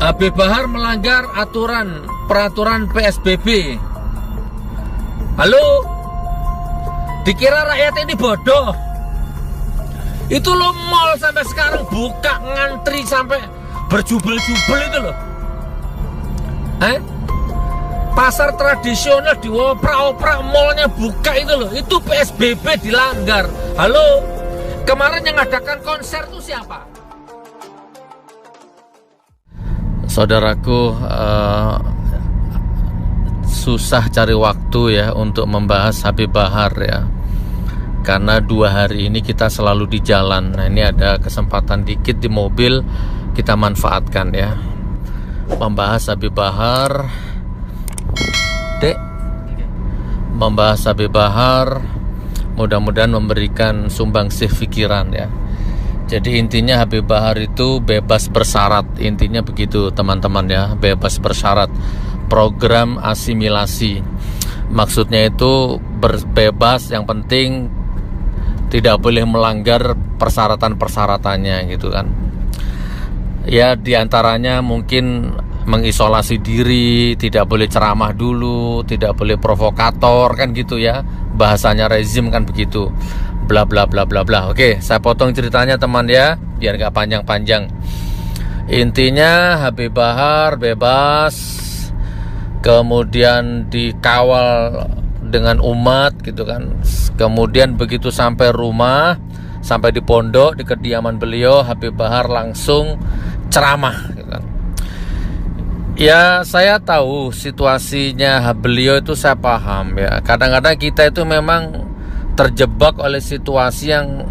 Habib Bahar melanggar peraturan PSBB. Halo? Dikira rakyat ini bodoh? Itu lo mall sampai sekarang buka, ngantri sampai berjubel-jubel itu loh. Pasar tradisional dioprak-oprak, mallnya buka itu loh. Itu PSBB dilanggar. Halo? Kemarin yang adakan konser itu siapa? Saudaraku, susah cari waktu ya untuk membahas Habib Bahar ya, karena 2 hari ini kita selalu di jalan. Nah, ini ada kesempatan dikit di mobil, kita manfaatkan ya, membahas Habib Bahar. Membahas Habib Bahar, mudah-mudahan memberikan sumbangsih pikiran ya. Jadi intinya Habib Bahar itu bebas bersyarat, intinya begitu teman-teman ya, bebas bersyarat. Program asimilasi, maksudnya itu bebas, yang penting tidak boleh melanggar persyaratan-persyaratannya gitu kan. Ya diantaranya mungkin mengisolasi diri, tidak boleh ceramah dulu, tidak boleh provokator kan gitu ya, bahasanya rezim kan begitu, bla bla bla bla bla. Oke, saya potong ceritanya teman ya, biar gak panjang-panjang. Intinya Habib Bahar bebas, kemudian dikawal dengan umat gitu kan. Kemudian begitu sampai rumah, sampai di pondok, di kediaman beliau, Habib Bahar langsung ceramah gitu kan. Ya saya tahu situasinya beliau itu, saya paham ya. Kadang-kadang kita itu memang terjebak oleh situasi yang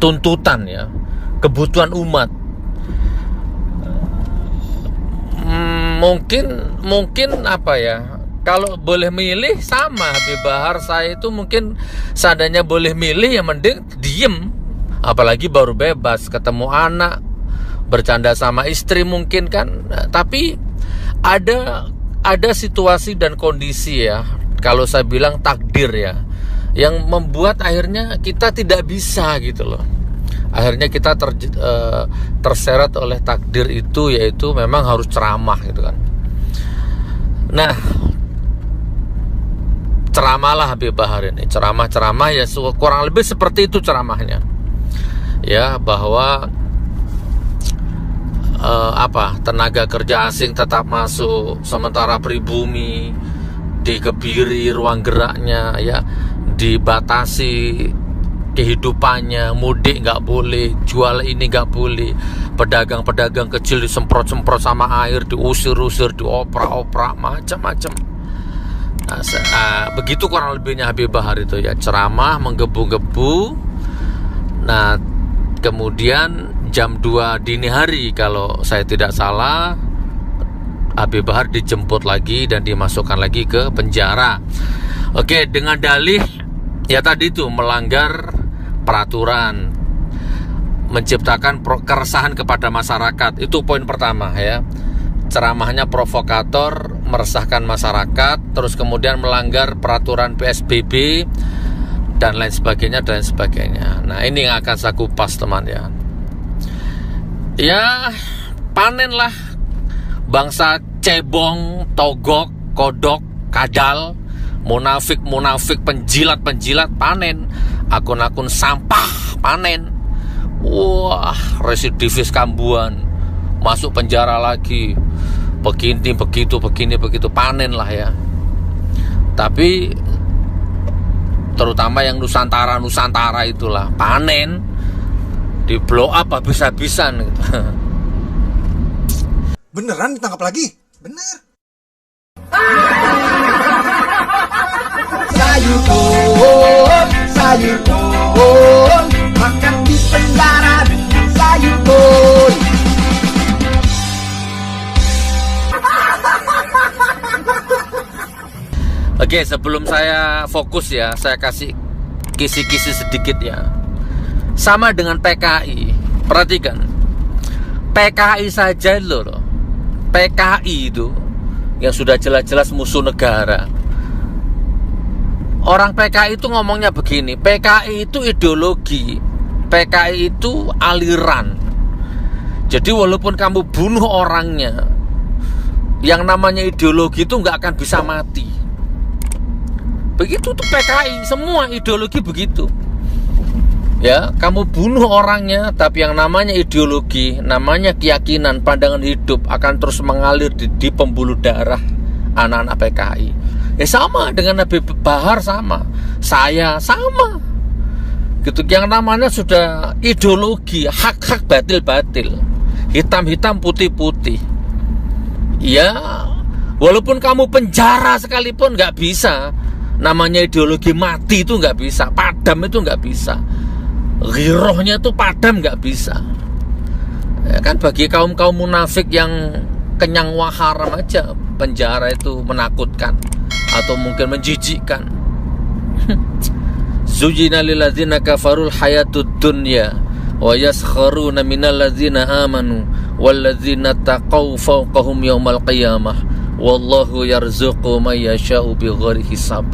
tuntutan ya, kebutuhan umat. Mungkin apa ya, kalau boleh milih sama Habib Bahar, saya itu mungkin seandainya boleh milih ya mending diem. Apalagi baru bebas, ketemu anak, bercanda sama istri mungkin kan. Tapi ada situasi dan kondisi ya, kalau saya bilang takdir ya, yang membuat akhirnya kita tidak bisa gitu loh. Akhirnya kita terseret oleh takdir itu, yaitu memang harus ceramah gitu kan. Nah, ceramahlah Habib Bahar ini, ceramah ya kurang lebih seperti itu ceramahnya ya, bahwa tenaga kerja asing tetap masuk, sementara pribumi dikebiri ruang geraknya ya, dibatasi kehidupannya, mudik nggak boleh, jual ini nggak boleh, pedagang-pedagang kecil disemprot-semprot sama air, diusir-usir, dioprak-oprak, macam-macam. Nah, begitu kurang lebihnya Habib Bahar itu ya, ceramah menggebu-gebu. Nah, kemudian jam 2 dini hari kalau saya tidak salah, Habib Bahar dijemput lagi dan dimasukkan lagi ke penjara. Oke, dengan dalih ya tadi itu melanggar peraturan, menciptakan keresahan kepada masyarakat. Itu poin pertama ya. Ceramahnya provokator, meresahkan masyarakat, terus kemudian melanggar peraturan PSBB dan lain sebagainya. Nah, ini yang akan saya kupas teman ya. Ya, panenlah bangsa cebong, togok, kodok, kadal, munafik, penjilat, panen. Akun-akun sampah, panen. Wah, residivis kambuan, masuk penjara lagi. Begini, begitu, panen lah ya. Tapi terutama yang Nusantara itulah panen, di blow up habis-habisan gitu. Beneran ditangkap lagi? Bener. Sayur makan di penjara sayur. Oke, sebelum saya fokus ya, saya kasih kisi-kisi sedikit ya. Sama dengan PKI. Perhatikan, PKI saja loh. PKI itu yang sudah jelas-jelas musuh negara. Orang PKI itu ngomongnya begini, PKI itu ideologi, PKI itu aliran. Jadi walaupun kamu bunuh orangnya, yang namanya ideologi itu nggak akan bisa mati. Begitu tuh PKI, semua ideologi begitu. Ya, kamu bunuh orangnya, tapi yang namanya ideologi, namanya keyakinan, pandangan hidup akan terus mengalir di pembuluh darah anak-anak PKI. Ya sama dengan Habib Bahar, sama. Saya sama. Gitu, yang namanya sudah ideologi, hak-hak batil-batil, hitam-hitam putih-putih. Ya, walaupun kamu penjara sekalipun nggak bisa. Namanya ideologi mati itu nggak bisa, padam itu nggak bisa. Ghirohnya itu padam nggak bisa. Ya kan, bagi kaum munafik yang kenyang waharam aja, penjara itu menakutkan atau mungkin menjijikkan. Zujina lil ladzina kafarul hayatud dunya wa yaskharuna minal ladzina amanu wal ladzina taqaw fawqahum yaumal qiyamah wallahu yarzuqu may yasha'u bighairi hisab.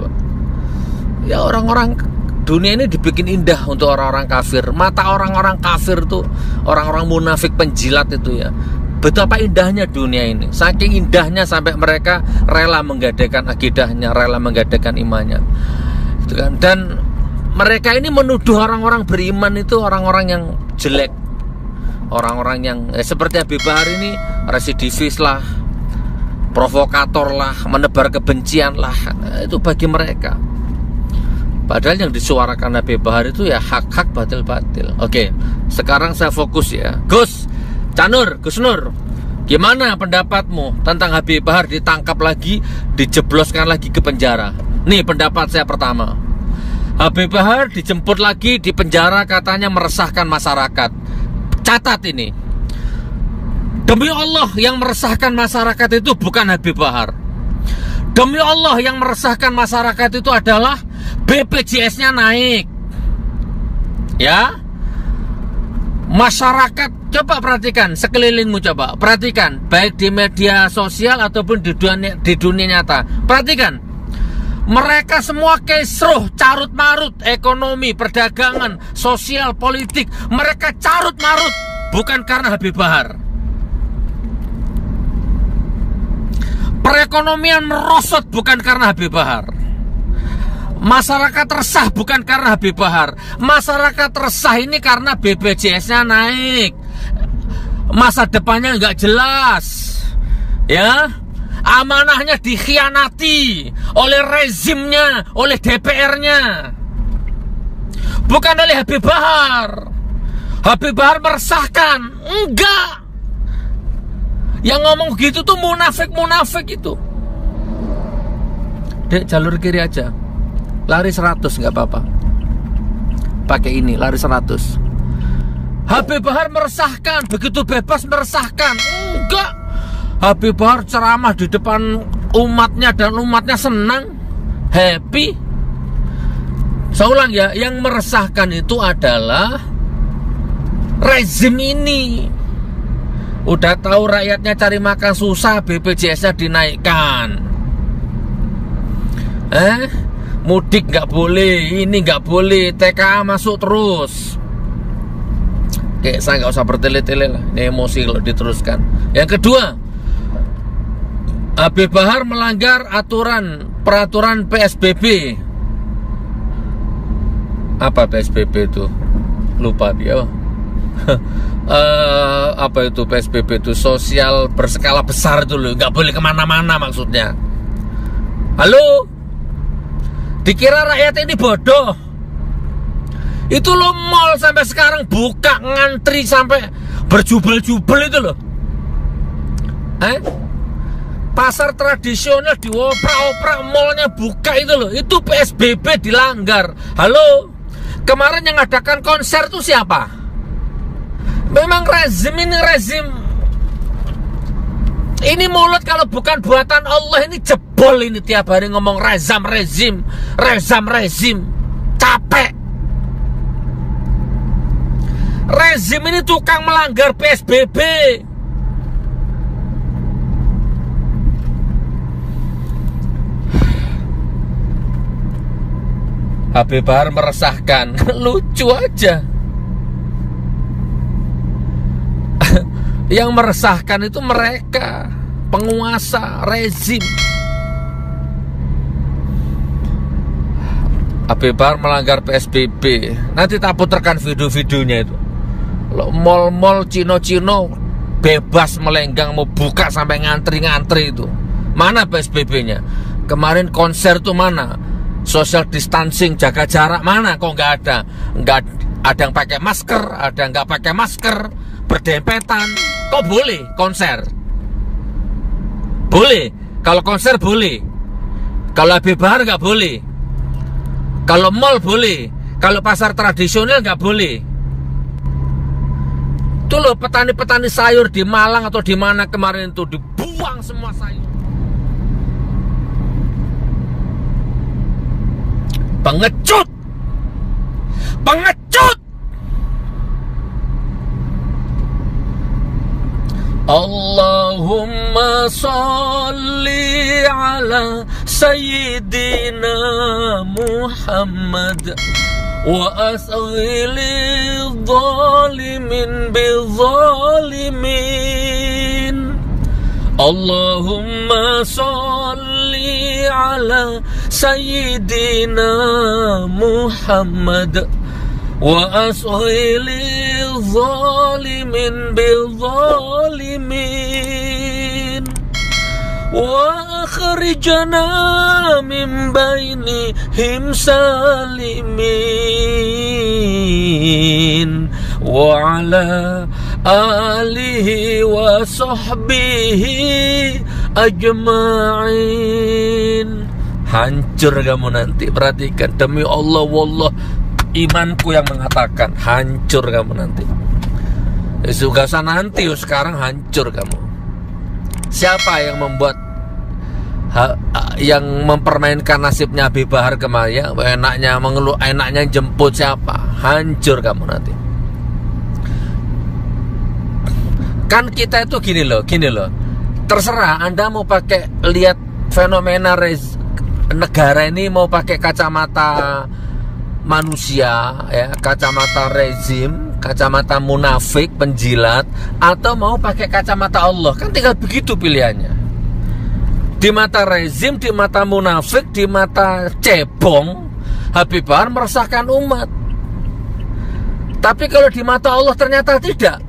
Ya, orang-orang dunia ini dibikin indah untuk orang-orang kafir. Mata orang-orang kafir tuh, orang-orang munafik penjilat itu ya, betapa indahnya dunia ini. Saking indahnya sampai mereka rela menggadaikan akidahnya, rela menggadaikan imannya, gitu kan. Dan mereka ini menuduh orang-orang beriman itu orang-orang yang jelek, orang-orang yang seperti Habib Bahar ini residivis lah, provokator lah, menebar kebencian lah. Itu bagi mereka. Padahal yang disuarakan Habib Bahar itu ya hak-hak batil-batil. Oke, sekarang saya fokus ya. Gus Nur, gimana pendapatmu tentang Habib Bahar ditangkap lagi, dijebloskan lagi ke penjara? Nih pendapat saya pertama. Habib Bahar dijemput lagi di penjara, katanya meresahkan masyarakat. Catat ini. Demi Allah, yang meresahkan masyarakat itu bukan Habib Bahar. Demi Allah, yang meresahkan masyarakat itu adalah BPJS-nya naik. Ya. Masyarakat, coba perhatikan sekelilingmu, coba perhatikan, baik di media sosial ataupun di dunia nyata. Perhatikan. Mereka semua kisruh, carut marut, ekonomi, perdagangan, sosial, politik. Mereka carut marut bukan karena Habib Bahar. Perekonomian merosot bukan karena Habib Bahar. Masyarakat resah bukan karena Habib Bahar. Masyarakat resah ini karena BPJS-nya naik, masa depannya nggak jelas, ya, amanahnya dikhianati oleh rezimnya, oleh DPR-nya, bukan oleh Habib Bahar. Habib Bahar meresahkan, enggak. Yang ngomong gitu tuh munafik itu. Dek, jalur kiri aja, lari 100 nggak apa-apa. Pakai ini, lari 100. Habib Bahar meresahkan, begitu bebas meresahkan. Enggak. Habib Bahar ceramah di depan umatnya dan umatnya senang, happy. Saya ulang ya, yang meresahkan itu adalah rezim ini. Udah tahu rakyatnya cari makan susah, BPJS-nya dinaikkan. Mudik nggak boleh, ini nggak boleh, TKA masuk terus. Oke, saya nggak usah bertele-tele lah, ini emosi kalau diteruskan. Yang kedua, Habib Bahar melanggar peraturan PSBB. Apa PSBB itu? Lupa dia. Apa itu PSBB itu? Sosial berskala besar itu loh, nggak boleh kemana-mana maksudnya. Halo? Dikira rakyat ini bodoh? Itu lo mall sampai sekarang buka, ngantri sampai berjubel-jubel itu loh. Pasar tradisional dioprak-oprak, mallnya buka itu loh. Itu PSBB dilanggar. Halo? Kemarin yang ngadakan konser tuh siapa? Memang rezim ini rezim. Ini mulut kalau bukan buatan Allah ini jebol ini, tiap hari ngomong rezim. Capek. Rezim ini tukang melanggar PSBB. Habib Bahar meresahkan. Lucu aja. Yang meresahkan itu mereka, penguasa, rezim. Habib Bahar melanggar PSBB. Nanti tak putarkan video-videonya itu. Mall-mall Cino-Cino bebas melenggang, mau buka sampai ngantri-ngantri itu. Mana PSBB-nya? Kemarin konser tuh mana? Social distancing, jaga jarak, mana? Kok nggak ada? Nggak ada yang pakai masker, ada yang nggak pakai masker, berdempetan. Kok boleh konser? Boleh. Kalau konser boleh. Kalau Habib Bahar nggak boleh. Kalau mall boleh, kalau pasar tradisional nggak boleh. Tuh loh, petani-petani sayur di Malang atau di mana kemarin itu dibuang semua sayur. Pengecut, pengecut. Allahumma salli ala Sayyidina Muhammad wa asghili zalimin bizalimin. Allahumma salli ala Sayyidina Muhammad wa asghili zalimin bizalimin wa akhrijana min bainihim salimin wa ala alihi wa sahbihi ajma'in. Hancur kamu nanti, perhatikan, demi Allah, wallah, imanku yang mengatakan hancur kamu nanti. Gak usah nanti, sekarang hancur kamu. Siapa yang membuat yang mempermainkan nasibnya Habib Bahar kemarin? Ya, enaknya mengeluh, enaknya jemput siapa? Hancur kamu nanti. Kan kita itu gini loh. Terserah Anda mau pakai lihat fenomena negara ini, mau pakai kacamata manusia, ya, kacamata rezim, kacamata munafik, penjilat, atau mau pakai kacamata Allah. Kan tinggal begitu pilihannya. Di mata rezim, di mata munafik, di mata cebong, Habib Bahar meresahkan umat. Tapi kalau di mata Allah ternyata tidak.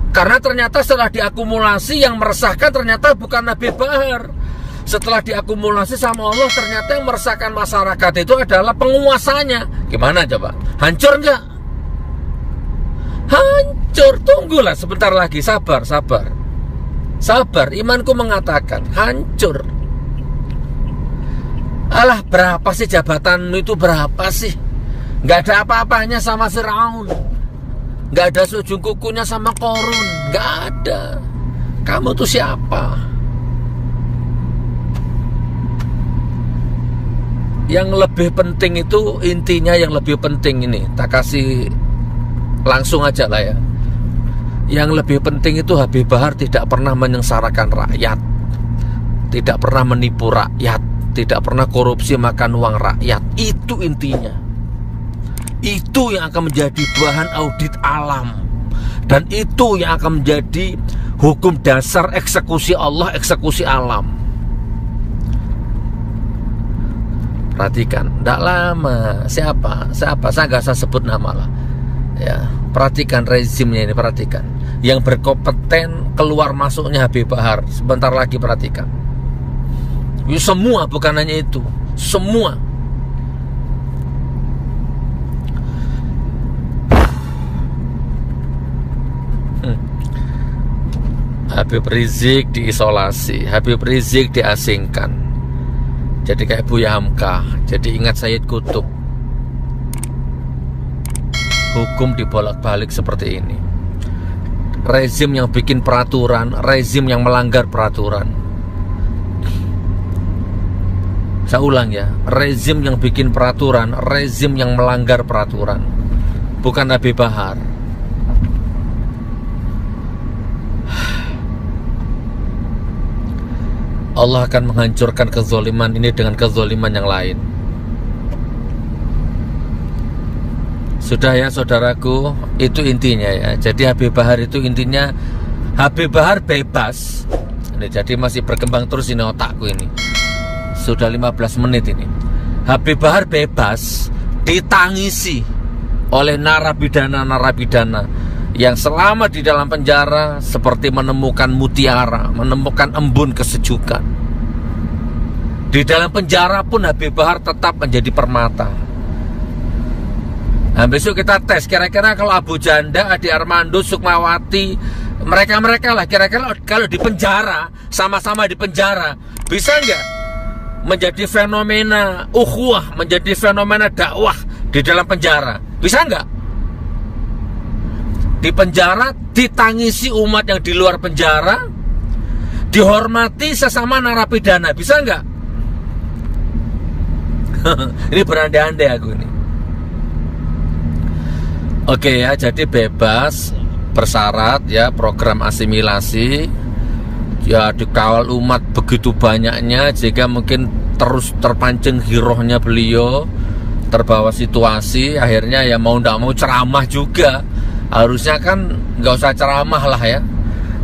Karena ternyata setelah diakumulasi yang meresahkan ternyata bukan Habib Bahar. Setelah diakumulasi sama Allah, ternyata yang meresahkan masyarakat itu adalah penguasanya. Gimana coba? Hancur nggak? Hancur. Tunggulah sebentar lagi. Sabar. Imanku mengatakan hancur. Alah, berapa sih jabatanmu itu, berapa sih? Nggak ada apa-apanya sama Firaun. Nggak ada sujung kukunya sama Korun. Nggak ada. Kamu tuh siapa? Yang lebih penting itu, intinya yang lebih penting ini, tak kasih langsung aja lah ya. Yang lebih penting itu Habib Bahar tidak pernah menyengsarakan rakyat, tidak pernah menipu rakyat, tidak pernah korupsi makan uang rakyat. Itu intinya. Itu yang akan menjadi bahan audit alam. Dan itu yang akan menjadi hukum dasar eksekusi Allah, eksekusi alam. Perhatikan, tidak lama. Siapa? Saya nggak usah sebut nama lah. Ya, perhatikan rezimnya ini, perhatikan. Yang berkompeten keluar masuknya Habib Bahar. Sebentar lagi perhatikan. Semua, bukan hanya itu. Semua. Habib Rizik diisolasi, Habib Rizik diasingkan. Jadi kayak Buya Hamka. Jadi ingat Sayyid Qutb. Hukum dibolak-balik seperti ini. Rezim yang bikin peraturan, rezim yang melanggar peraturan. Saya ulang ya, rezim yang bikin peraturan, rezim yang melanggar peraturan. Bukan Habib Bahar. Allah akan menghancurkan kezaliman ini dengan kezaliman yang lain. Sudah ya saudaraku, itu intinya ya. Jadi Habib Bahar itu intinya, Habib Bahar bebas. Ini jadi masih berkembang terus ini otakku ini. Sudah 15 menit ini. Habib Bahar bebas ditangisi oleh narapidana-narapidana yang selama di dalam penjara seperti menemukan mutiara, menemukan embun kesejukan. Di dalam penjara pun Habib Bahar tetap menjadi permata. Nah, besok kita tes kira-kira kalau Abu Janda, Adi Armando, Sukmawati, mereka lah kira-kira kalau di penjara, sama-sama di penjara, bisa nggak menjadi fenomena ukhuwah, menjadi fenomena dakwah di dalam penjara? Bisa nggak? Di penjara ditangisi umat yang di luar penjara, dihormati sesama narapidana, bisa nggak? Ini berandai-andai aku ini. Oke ya, jadi bebas bersyarat ya, program asimilasi ya, dikawal umat begitu banyaknya sehingga mungkin terus terpancing girohnya beliau, terbawa situasi, akhirnya ya mau nggak mau ceramah juga. Harusnya kan nggak usah ceramah lah ya,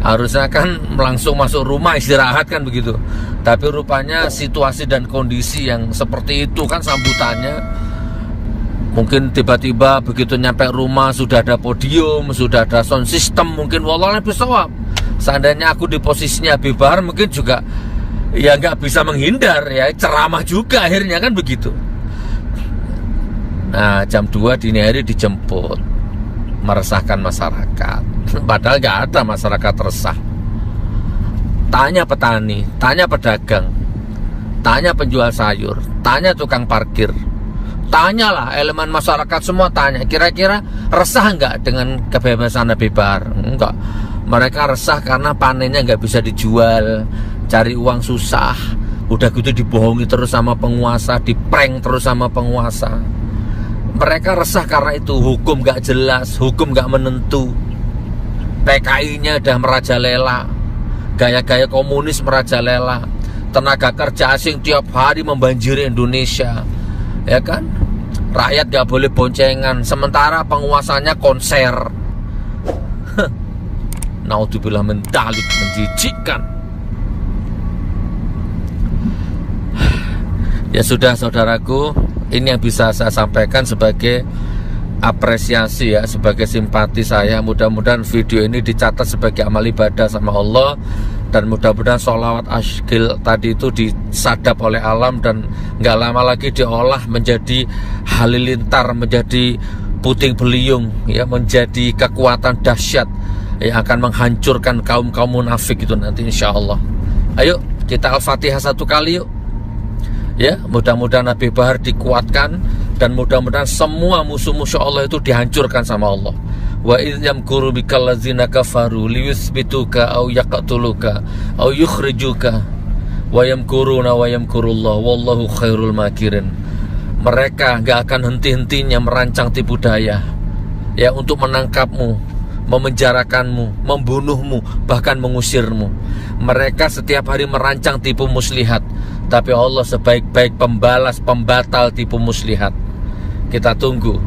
harusnya kan langsung masuk rumah istirahat kan begitu. Tapi rupanya situasi dan kondisi yang seperti itu kan sambutannya. Mungkin tiba-tiba begitu nyampe rumah sudah ada podium, sudah ada sound system, mungkin wallahualam bisawab. Seandainya aku di posisinya Habib Bahar mungkin juga ya nggak bisa menghindar ya, ceramah juga akhirnya kan begitu. Nah, jam 2 dini hari dijemput, meresahkan masyarakat. Padahal nggak ada masyarakat resah. Tanya petani, tanya pedagang, tanya penjual sayur, tanya tukang parkir, tanyalah elemen masyarakat semua, tanya kira-kira resah nggak dengan kebebasan Habib Bahar? Enggak. Mereka resah karena panennya nggak bisa dijual, cari uang susah, udah gitu dibohongi terus sama penguasa, diprank terus sama penguasa. Mereka resah karena itu, hukum nggak jelas, hukum nggak menentu, PKI-nya udah merajalela, gaya-gaya komunis merajalela, tenaga kerja asing tiap hari membanjiri Indonesia, ya kan? Rakyat gak boleh boncengan, sementara penguasanya konser. Naudzubillah, mendalik, menjijikkan. Ya sudah saudaraku, ini yang bisa saya sampaikan sebagai apresiasi ya, sebagai simpati saya. Mudah-mudahan video ini dicatat sebagai amal ibadah sama Allah, dan mudah-mudahan sholawat asyikil tadi itu disadap oleh alam dan nggak lama lagi diolah menjadi halilintar, menjadi puting beliung ya, menjadi kekuatan dahsyat yang akan menghancurkan kaum-kaum munafik itu nanti insya Allah. Ayo kita Al-Fatihah satu kali yuk ya, mudah-mudahan Habib Bahar dikuatkan dan mudah-mudahan semua musuh-musuh Allah itu dihancurkan sama Allah. Wa idh yamkuru bikal ladzina kafaru liyuthbituka aw yaqtuluka aw yukhrijuka wa yamkuruna wa yamkurullah wallahu khairul makirin. Mereka gak akan henti-hentinya merancang tipu daya ya, untuk menangkapmu, memenjarakanmu, membunuhmu, bahkan mengusirmu. Mereka setiap hari merancang tipu muslihat, tapi Allah sebaik-baik pembalas pembatal tipu muslihat. Kita tunggu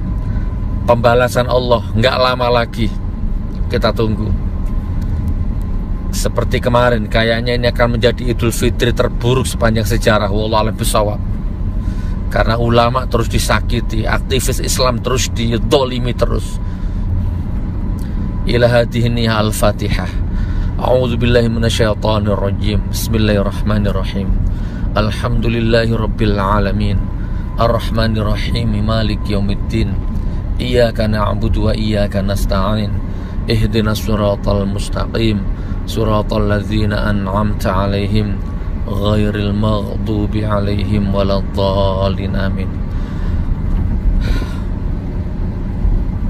pembalasan Allah, nggak lama lagi. Kita tunggu. Seperti kemarin, kayaknya ini akan menjadi Idul Fitri terburuk sepanjang sejarah. Wallahu a'lam bishawab. Karena ulama terus disakiti, aktivis Islam terus didolimi terus. Ila hadhihi al-Fatihah. A'udzubillahi minasyaitonir rajim. Bismillahirrahmanirrahim. Alhamdulillahi rabbil alamin. Ar-Rahmanir Rahim. Maliki yaumiddin. Iyyaka na'budu wa iyyaka nasta'in. Ihdinas siratal mustaqim. Siratal ladzina an'amta 'alaihim ghairil maghdubi 'alaihim waladdallin. Amin.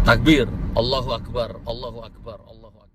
Takbir. Allahu akbar. Allahu akbar. Allahu akbar.